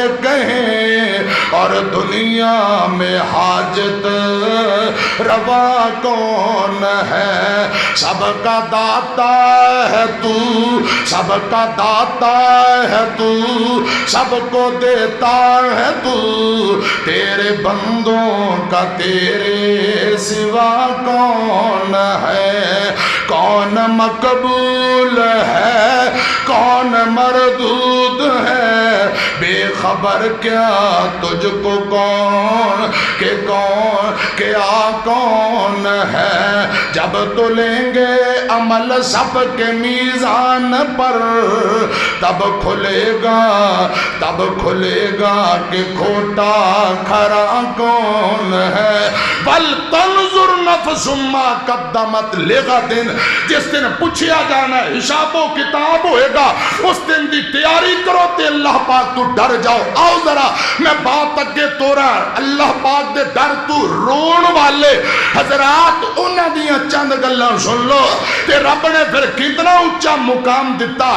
کہیں اور دنیا میں حاجت روا کون ہے؟ سب کا داتا ہے تو، سب کا داتا ہے تو، سب کو دیتا ہے تو، تیرے بندوں کا تیرے سوا کون ہے؟ کون مقبول ہے کون مردود ہے؟ بے خبر کیا تجھ کو کون کیا کون ہے؟ جب تو لیں گے عمل سب کے میزان پر، تب کھلے گا کہ کھوٹا کھرا کون ہے؟ بل تنظر نفس ما قدمت لغد، جس دن پوچھیا جانا ہے، حساب و کتاب ہوئے گا، اس دن دی تیاری کرو تے اللہ پاک تو ڈر جاؤ۔ آؤ ذرا میں بات اگے تو رہا، اللہ پاک دے ڈر تو رون والے حضرات انہاں دیاں چند گلاں سن لو تے رب نے پھر کتنا اونچا مقام دیتا ہے۔